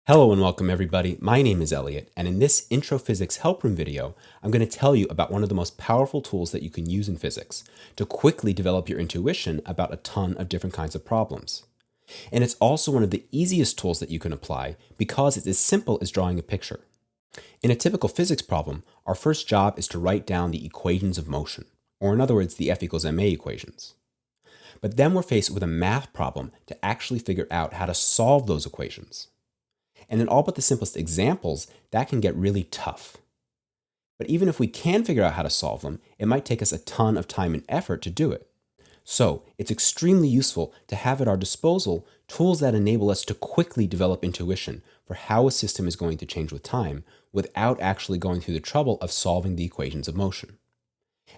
Hello and welcome everybody. My name is Elliot, and in this Intro Physics Help Room video, I'm going to tell you about one of the most powerful tools that you can use in physics to quickly develop your intuition about a ton of different kinds of problems. And it's also one of the easiest tools that you can apply because it's as simple as drawing a picture. In a typical physics problem, our first job is to write down the equations of motion, or in other words, the F equals ma equations. But then we're faced with a math problem to actually figure out how to solve those equations. And in all but the simplest examples, that can get really tough. But even if we can figure out how to solve them, it might take us a ton of time and effort to do it. So it's extremely useful to have at our disposal tools that enable us to quickly develop intuition for how a system is going to change with time without actually going through the trouble of solving the equations of motion.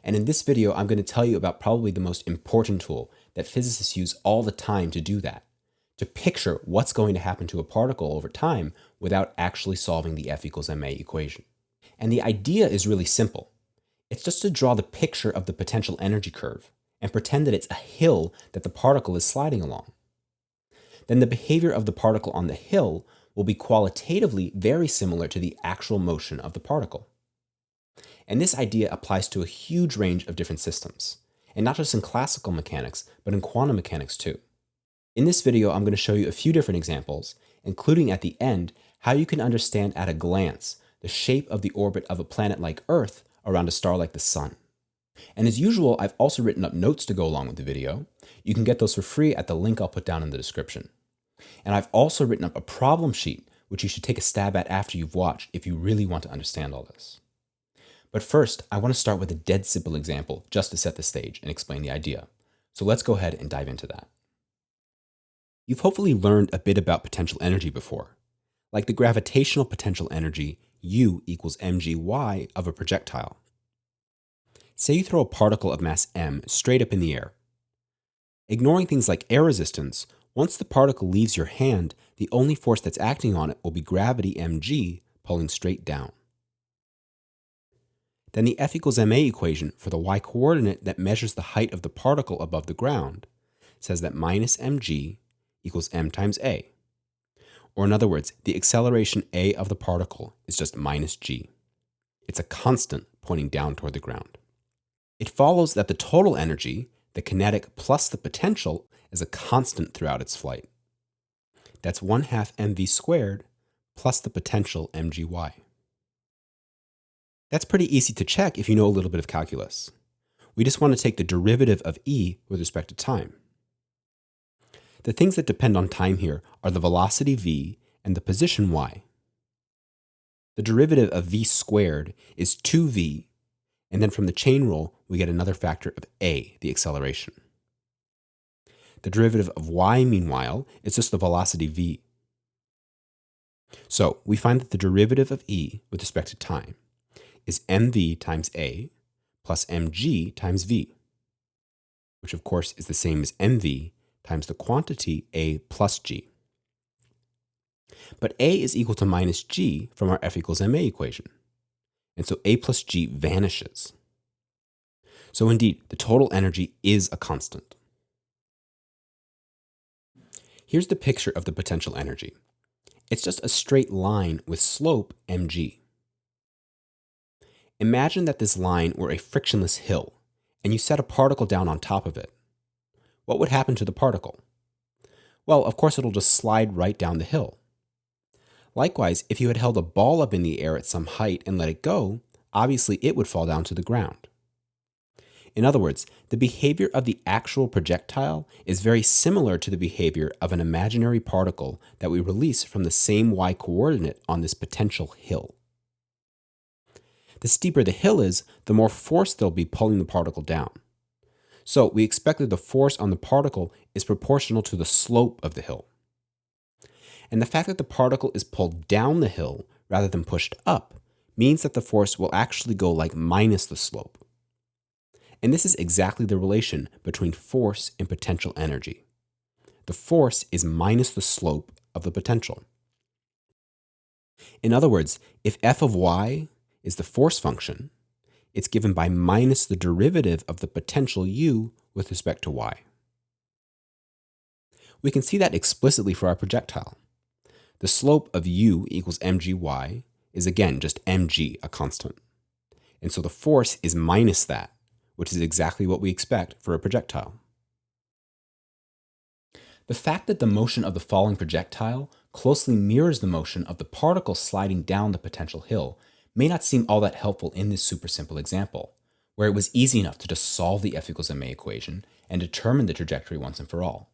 And in this video, I'm going to tell you about probably the most important tool that physicists use all the time to do that. To picture what's going to happen to a particle over time without actually solving the F equals ma equation. And the idea is really simple. It's just to draw the picture of the potential energy curve and pretend that it's a hill that the particle is sliding along. Then the behavior of the particle on the hill will be qualitatively very similar to the actual motion of the particle. And this idea applies to a huge range of different systems, and not just in classical mechanics, but in quantum mechanics too. In this video, I'm going to show you a few different examples, including at the end, how you can understand at a glance the shape of the orbit of a planet like Earth around a star like the Sun. And as usual, I've also written up notes to go along with the video. You can get those for free at the link I'll put down in the description. And I've also written up a problem sheet, which you should take a stab at after you've watched if you really want to understand all this. But first, I want to start with a dead simple example just to set the stage and explain the idea. So let's go ahead and dive into that. You've hopefully learned a bit about potential energy before, like the gravitational potential energy U equals mgy of a projectile. Say you throw a particle of mass m straight up in the air. Ignoring things like air resistance, once the particle leaves your hand, the only force that's acting on it will be gravity mg pulling straight down. Then the F equals ma equation for the y coordinate that measures the height of the particle above the ground says that minus mg equals m times a. Or in other words, the acceleration a of the particle is just minus g. It's a constant pointing down toward the ground. It follows that the total energy, the kinetic plus the potential, is a constant throughout its flight. That's 1/2 mv squared plus the potential mgy. That's pretty easy to check if you know a little bit of calculus. We just want to take the derivative of e with respect to time. The things that depend on time here are the velocity v and the position y. The derivative of v squared is 2v, and then from the chain rule, we get another factor of a, the acceleration. The derivative of y, meanwhile, is just the velocity v. So we find that the derivative of e with respect to time is mv times a plus mg times v, which of course is the same as mv times the quantity a plus g. But a is equal to minus g from our F equals ma equation, and so a plus g vanishes. So indeed, the total energy is a constant. Here's the picture of the potential energy. It's just a straight line with slope mg. Imagine that this line were a frictionless hill, and you set a particle down on top of it. What would happen to the particle? Well, of course, it'll just slide right down the hill. Likewise, if you had held a ball up in the air at some height and let it go, obviously it would fall down to the ground. In other words, the behavior of the actual projectile is very similar to the behavior of an imaginary particle that we release from the same y coordinate on this potential hill. The steeper the hill is, the more force there'll be pulling the particle down. So we expect that the force on the particle is proportional to the slope of the hill. And the fact that the particle is pulled down the hill rather than pushed up means that the force will actually go like minus the slope. And this is exactly the relation between force and potential energy. The force is minus the slope of the potential. In other words, if f of y is the force function, it's given by minus the derivative of the potential u with respect to y. We can see that explicitly for our projectile. The slope of u equals mgy is again just mg, a constant. And so the force is minus that, which is exactly what we expect for a projectile. The fact that the motion of the falling projectile closely mirrors the motion of the particle sliding down the potential hill may not seem all that helpful in this super simple example, where it was easy enough to just solve the F equals ma equation and determine the trajectory once and for all.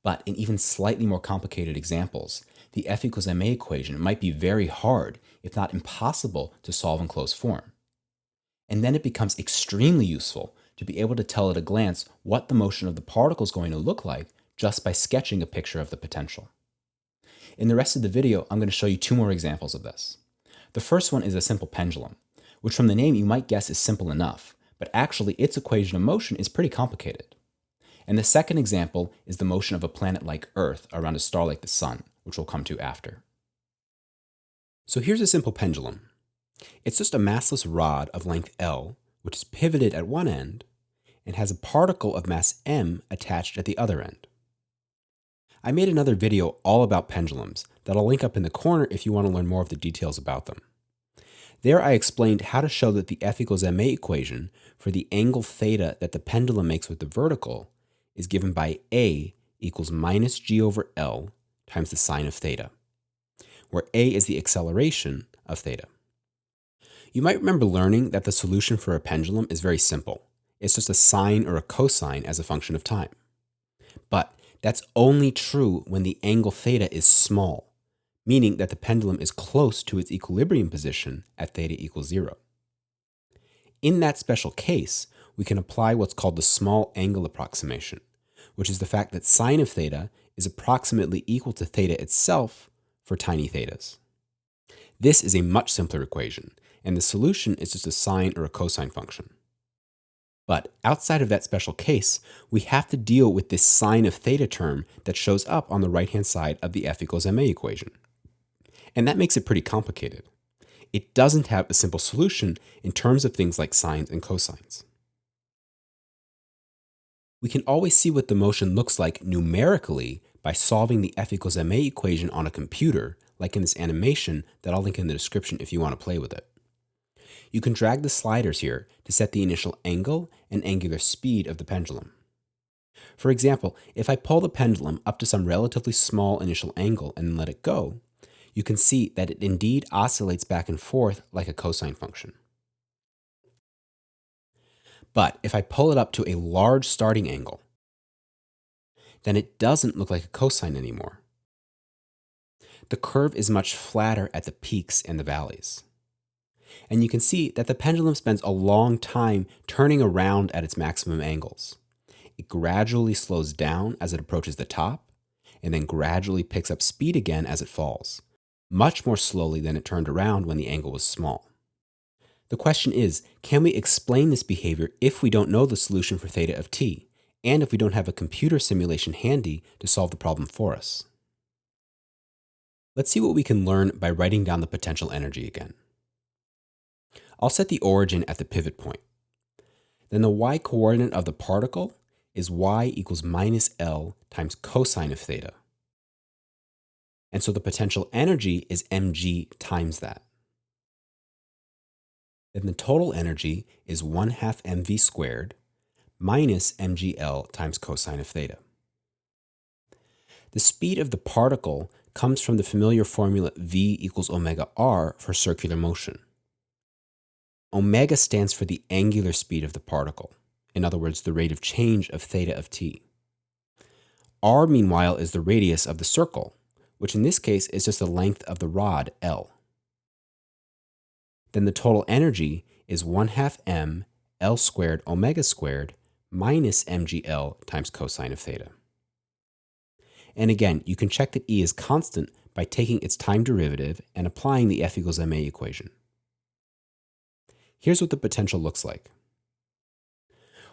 But in even slightly more complicated examples, the F equals ma equation might be very hard, if not impossible, to solve in closed form. And then it becomes extremely useful to be able to tell at a glance what the motion of the particle is going to look like just by sketching a picture of the potential. In the rest of the video, I'm going to show you two more examples of this. The first one is a simple pendulum, which from the name you might guess is simple enough, but actually its equation of motion is pretty complicated. And the second example is the motion of a planet like Earth around a star like the Sun, which we'll come to after. So here's a simple pendulum. It's just a massless rod of length L, which is pivoted at one end, and has a particle of mass m attached at the other end. I made another video all about pendulums that I'll link up in the corner if you want to learn more of the details about them. There I explained how to show that the F equals ma equation for the angle theta that the pendulum makes with the vertical is given by a equals minus g over L times the sine of theta, where a is the acceleration of theta. You might remember learning that the solution for a pendulum is very simple. It's just a sine or a cosine as a function of time. But that's only true when the angle theta is small, meaning that the pendulum is close to its equilibrium position at theta equals 0. In that special case, we can apply what's called the small angle approximation, which is the fact that sine of theta is approximately equal to theta itself for tiny thetas. This is a much simpler equation, and the solution is just a sine or a cosine function. But outside of that special case, we have to deal with this sine of theta term that shows up on the right-hand side of the F equals ma equation. And that makes it pretty complicated. It doesn't have a simple solution in terms of things like sines and cosines. We can always see what the motion looks like numerically by solving the F equals ma equation on a computer, like in this animation that I'll link in the description if you want to play with it. You can drag the sliders here to set the initial angle and angular speed of the pendulum. For example, if I pull the pendulum up to some relatively small initial angle and let it go, you can see that it indeed oscillates back and forth like a cosine function. But if I pull it up to a large starting angle, then it doesn't look like a cosine anymore. The curve is much flatter at the peaks and the valleys. And you can see that the pendulum spends a long time turning around at its maximum angles. It gradually slows down as it approaches the top, and then gradually picks up speed again as it falls, much more slowly than it turned around when the angle was small. The question is, can we explain this behavior if we don't know the solution for theta of t, and if we don't have a computer simulation handy to solve the problem for us? Let's see what we can learn by writing down the potential energy again. I'll set the origin at the pivot point. Then the y-coordinate of the particle is y equals minus L times cosine of theta. And so the potential energy is mg times that. Then the total energy is 1/2 mv squared minus mgl times cosine of theta. The speed of the particle comes from the familiar formula v equals omega r for circular motion. Omega stands for the angular speed of the particle, in other words, the rate of change of theta of t. R, meanwhile, is the radius of the circle, which in this case is just the length of the rod, L. Then the total energy is 1/2 m L squared omega squared minus mgl times cosine of theta. And again, you can check that E is constant by taking its time derivative and applying the F equals ma equation. Here's what the potential looks like.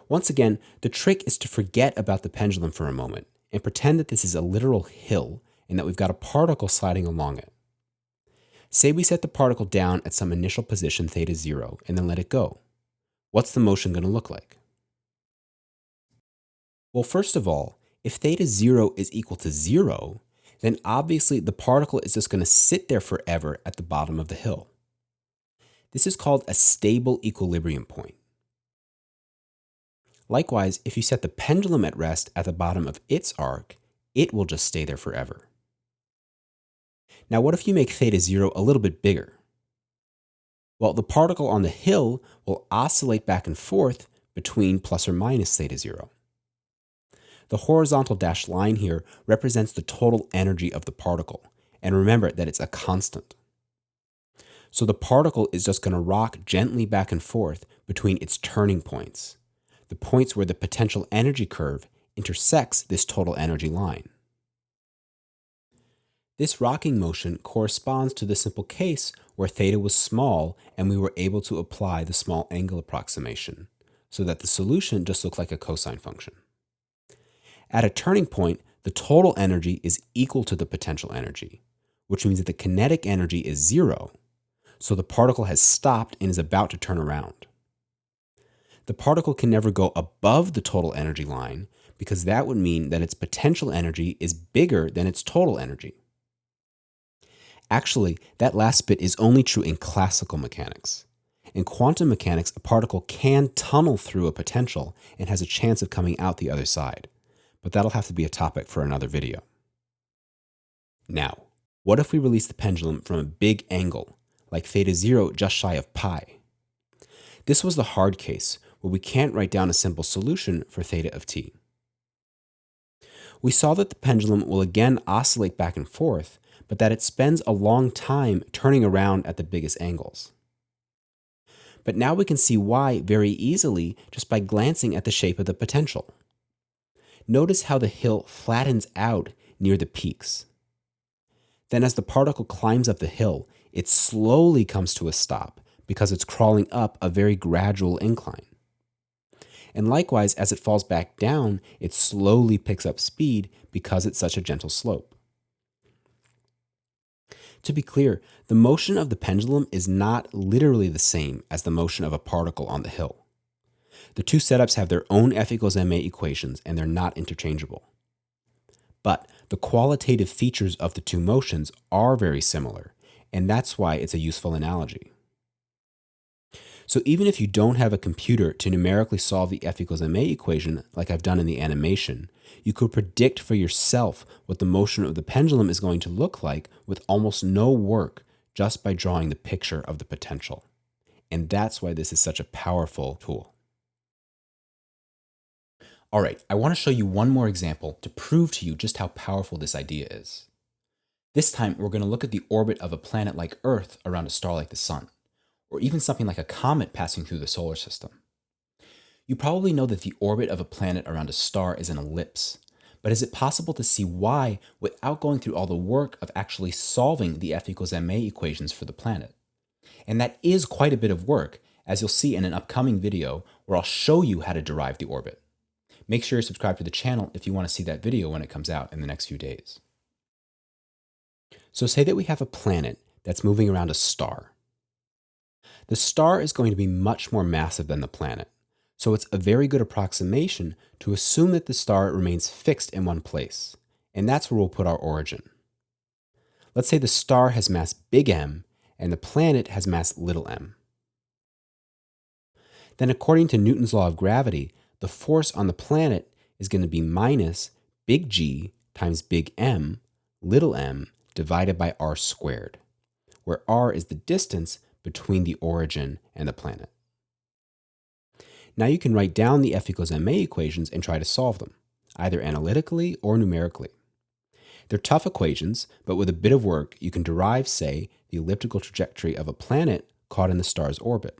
Once again, the trick is to forget about the pendulum for a moment and pretend that this is a literal hill and that we've got a particle sliding along it. Say we set the particle down at some initial position theta 0 and then let it go. What's the motion going to look like? Well, first of all, if theta 0 is equal to 0, then obviously the particle is just going to sit there forever at the bottom of the hill. This is called a stable equilibrium point. Likewise, if you set the pendulum at rest at the bottom of its arc, it will just stay there forever. Now, what if you make theta 0 a little bit bigger? Well, the particle on the hill will oscillate back and forth between plus or minus theta 0. The horizontal dashed line here represents the total energy of the particle, and remember that it's a constant. So the particle is just going to rock gently back and forth between its turning points, the points where the potential energy curve intersects this total energy line. This rocking motion corresponds to the simple case where theta was small and we were able to apply the small angle approximation, so that the solution just looked like a cosine function. At a turning point, the total energy is equal to the potential energy, which means that the kinetic energy is 0, so the particle has stopped and is about to turn around. The particle can never go above the total energy line because that would mean that its potential energy is bigger than its total energy. Actually, that last bit is only true in classical mechanics. In quantum mechanics, a particle can tunnel through a potential and has a chance of coming out the other side, but that'll have to be a topic for another video. Now, what if we release the pendulum from a big angle, like theta 0 just shy of pi? This was the hard case, where we can't write down a simple solution for theta of t. We saw that the pendulum will again oscillate back and forth, but that it spends a long time turning around at the biggest angles. But now we can see why very easily just by glancing at the shape of the potential. Notice how the hill flattens out near the peaks. Then as the particle climbs up the hill, it slowly comes to a stop because it's crawling up a very gradual incline. And likewise, as it falls back down, it slowly picks up speed because it's such a gentle slope. To be clear, the motion of the pendulum is not literally the same as the motion of a particle on the hill. The two setups have their own F equals ma equations, and they're not interchangeable. But the qualitative features of the two motions are very similar, and that's why it's a useful analogy. So even if you don't have a computer to numerically solve the F equals ma equation like I've done in the animation, you could predict for yourself what the motion of the pendulum is going to look like with almost no work just by drawing the picture of the potential. And that's why this is such a powerful tool. All right, I want to show you one more example to prove to you just how powerful this idea is. This time, we're going to look at the orbit of a planet like Earth around a star like the Sun, or even something like a comet passing through the solar system. You probably know that the orbit of a planet around a star is an ellipse, but is it possible to see why without going through all the work of actually solving the F equals ma equations for the planet? And that is quite a bit of work, as you'll see in an upcoming video where I'll show you how to derive the orbit. Make sure you're subscribed to the channel if you want to see that video when it comes out in the next few days. So say that we have a planet that's moving around a star. The star is going to be much more massive than the planet, so it's a very good approximation to assume that the star remains fixed in one place, and that's where we'll put our origin. Let's say the star has mass big M and the planet has mass little m. Then according to Newton's law of gravity, the force on the planet is going to be minus big G times big M, little m, divided by r squared, where r is the distance between the origin and the planet. Now you can write down the F equals ma equations and try to solve them, either analytically or numerically. They're tough equations, but with a bit of work, you can derive, say, the elliptical trajectory of a planet caught in the star's orbit.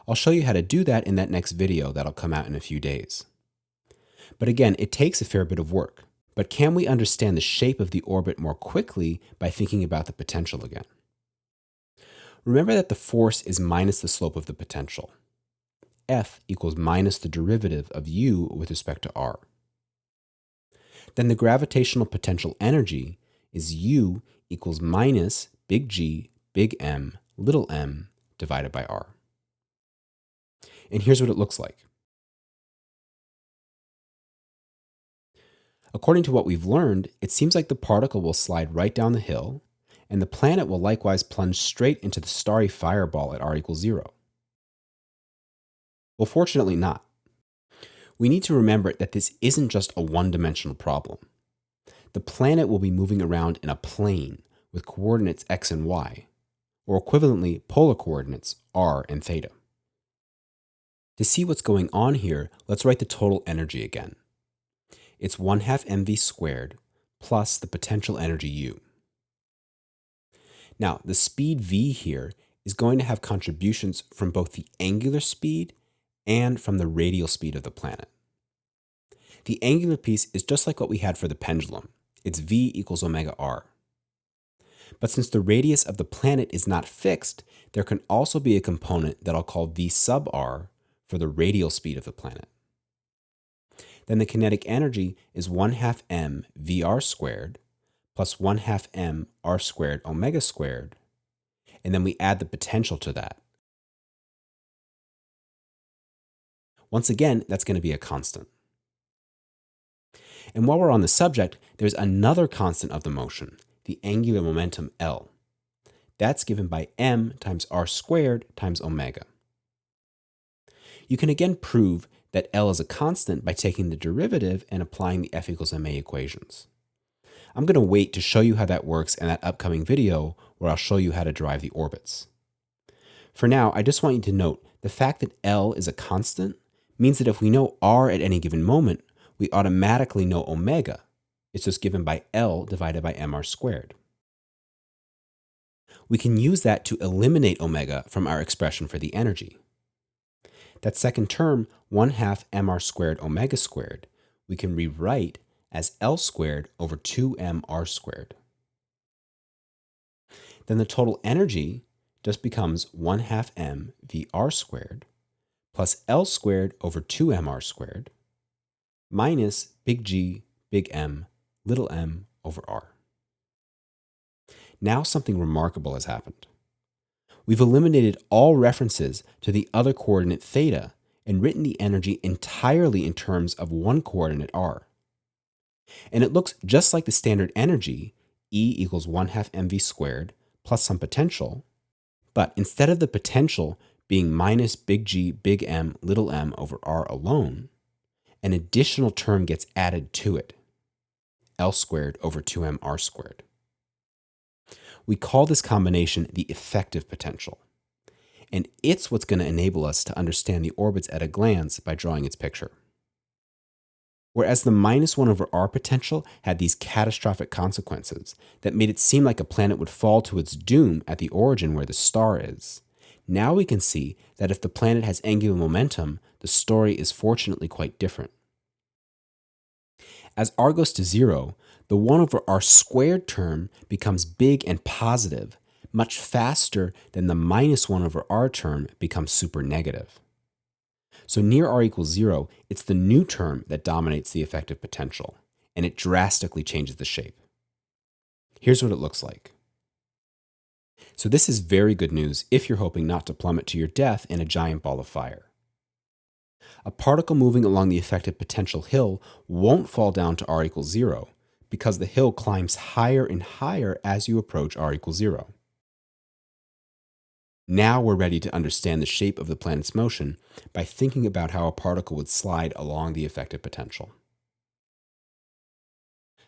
I'll show you how to do that in that next video that'll come out in a few days. But again, it takes a fair bit of work. But can we understand the shape of the orbit more quickly by thinking about the potential again? Remember that the force is minus the slope of the potential. F equals minus the derivative of u with respect to r. Then the gravitational potential energy is u equals minus big G, big M, little m divided by r. And here's what it looks like. According to what we've learned, it seems like the particle will slide right down the hill, and the planet will likewise plunge straight into the starry fireball at r equals 0. Well, fortunately not. We need to remember that this isn't just a one-dimensional problem. The planet will be moving around in a plane with coordinates x and y, or equivalently polar coordinates r and theta. To see what's going on here, let's write the total energy again. It's 1/2 mv squared plus the potential energy u. Now, the speed v here is going to have contributions from both the angular speed and from the radial speed of the planet. The angular piece is just like what we had for the pendulum. It's v equals omega r. But since the radius of the planet is not fixed, there can also be a component that I'll call v sub r for the radial speed of the planet. Then the kinetic energy is 1/2 m vr squared plus 1/2 m r squared omega squared, and then we add the potential to that. Once again, that's going to be a constant. And while we're on the subject, there's another constant of the motion, the angular momentum L. That's given by m times r squared times omega. You can again prove that L is a constant by taking the derivative and applying the F equals ma equations. I'm going to wait to show you how that works in that upcoming video where I'll show you how to derive the orbits. For now, I just want you to note the fact that L is a constant means that if we know r at any given moment, we automatically know omega. It's just given by L divided by mr squared. We can use that to eliminate omega from our expression for the energy. That second term, 1/2 mr squared omega squared, we can rewrite as L squared over 2mr squared. Then the total energy just becomes 1/2 m vr squared plus L squared over 2mr squared minus big G, big M, little m over r. Now something remarkable has happened. We've eliminated all references to the other coordinate theta and written the energy entirely in terms of one coordinate r. And it looks just like the standard energy, E equals 1/2 mv squared plus some potential, but instead of the potential being minus big G, big M, little m over r alone, an additional term gets added to it, L squared over 2mr squared. We call this combination the effective potential, and it's what's going to enable us to understand the orbits at a glance by drawing its picture. Whereas the -1 over r potential had these catastrophic consequences that made it seem like a planet would fall to its doom at the origin where the star is, now we can see that if the planet has angular momentum, the story is fortunately quite different. As r goes to 0, the 1 over r squared term becomes big and positive, much faster than the -1 over r term becomes super negative. So near r equals 0, it's the new term that dominates the effective potential, and it drastically changes the shape. Here's what it looks like. So this is very good news if you're hoping not to plummet to your death in a giant ball of fire. A particle moving along the effective potential hill won't fall down to r equals 0 because the hill climbs higher and higher as you approach r equals 0. Now we're ready to understand the shape of the planet's motion by thinking about how a particle would slide along the effective potential.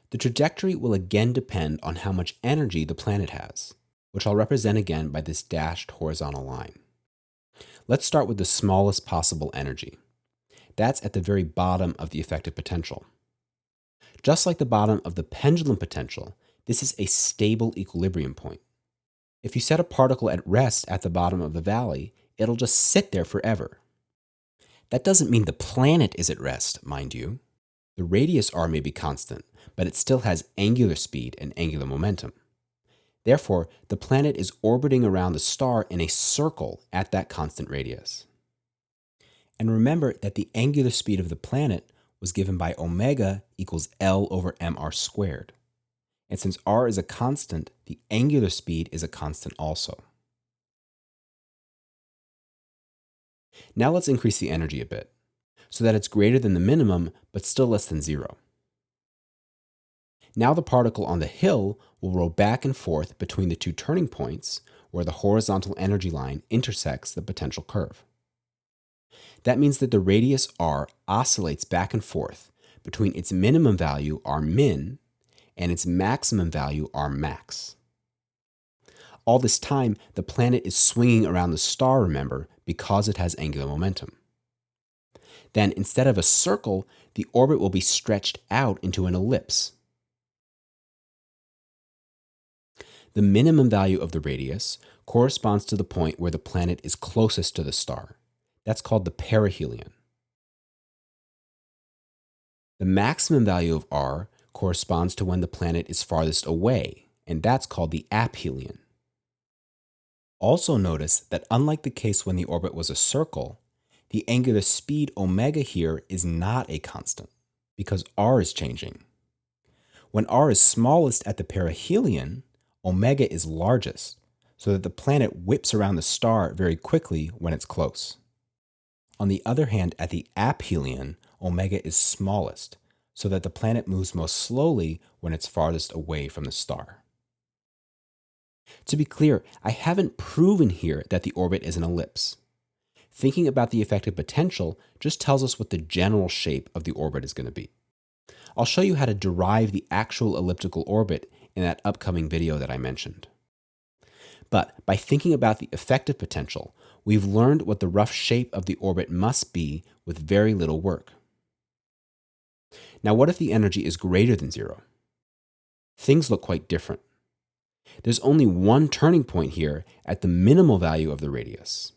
The trajectory will again depend on how much energy the planet has, which I'll represent again by this dashed horizontal line. Let's start with the smallest possible energy. That's at the very bottom of the effective potential. Just like the bottom of the pendulum potential, this is a stable equilibrium point. If you set a particle at rest at the bottom of the valley, it'll just sit there forever. That doesn't mean the planet is at rest, mind you. The radius r may be constant, but it still has angular speed and angular momentum. Therefore, the planet is orbiting around the star in a circle at that constant radius. And remember that the angular speed of the planet was given by omega equals L over mr squared. And since r is a constant, the angular speed is a constant also. Now let's increase the energy a bit, so that it's greater than the minimum, but still less than 0. Now the particle on the hill will roll back and forth between the two turning points where the horizontal energy line intersects the potential curve. That means that the radius r oscillates back and forth between its minimum value r min and its maximum value r max. All this time, the planet is swinging around the star, remember, because it has angular momentum. Then, instead of a circle, the orbit will be stretched out into an ellipse. The minimum value of the radius corresponds to the point where the planet is closest to the star. That's called the perihelion. The maximum value of r corresponds to when the planet is farthest away, and that's called the aphelion. Also notice that unlike the case when the orbit was a circle, the angular speed omega here is not a constant, because r is changing. When r is smallest at the perihelion, omega is largest, so that the planet whips around the star very quickly when it's close. On the other hand, at the aphelion, omega is smallest, so that the planet moves most slowly when it's farthest away from the star. To be clear, I haven't proven here that the orbit is an ellipse. Thinking about the effective potential just tells us what the general shape of the orbit is going to be. I'll show you how to derive the actual elliptical orbit in that upcoming video that I mentioned. But by thinking about the effective potential, we've learned what the rough shape of the orbit must be with very little work. Now, what if the energy is greater than zero? Things look quite different. There's only one turning point here at the minimal value of the radius.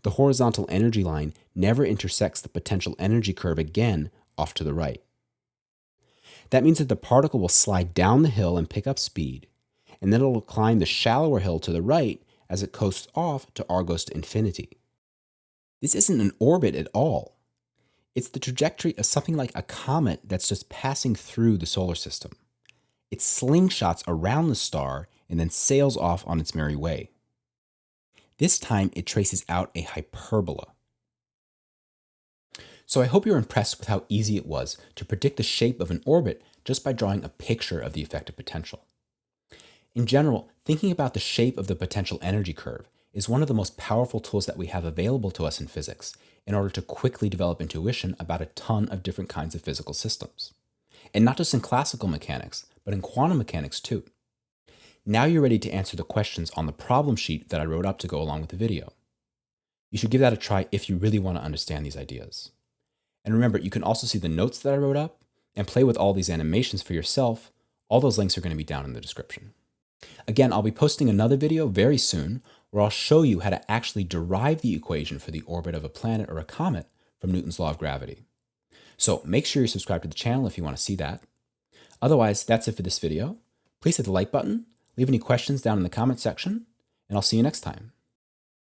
The horizontal energy line never intersects the potential energy curve again off to the right. That means that the particle will slide down the hill and pick up speed, and then it will climb the shallower hill to the right as it coasts off to r goes to infinity. This isn't an orbit at all. It's the trajectory of something like a comet that's just passing through the solar system. It slingshots around the star and then sails off on its merry way. This time it traces out a hyperbola. So I hope you're impressed with how easy it was to predict the shape of an orbit just by drawing a picture of the effective potential. In general, thinking about the shape of the potential energy curve is one of the most powerful tools that we have available to us in physics in order to quickly develop intuition about a ton of different kinds of physical systems. And not just in classical mechanics, but in quantum mechanics too. Now you're ready to answer the questions on the problem sheet that I wrote up to go along with the video. You should give that a try if you really want to understand these ideas. And remember, you can also see the notes that I wrote up and play with all these animations for yourself. All those links are going to be down in the description. Again, I'll be posting another video very soon where I'll show you how to actually derive the equation for the orbit of a planet or a comet from Newton's law of gravity. So make sure you subscribe to the channel if you want to see that. Otherwise, that's it for this video. Please hit the like button, leave any questions down in the comment section, and I'll see you next time.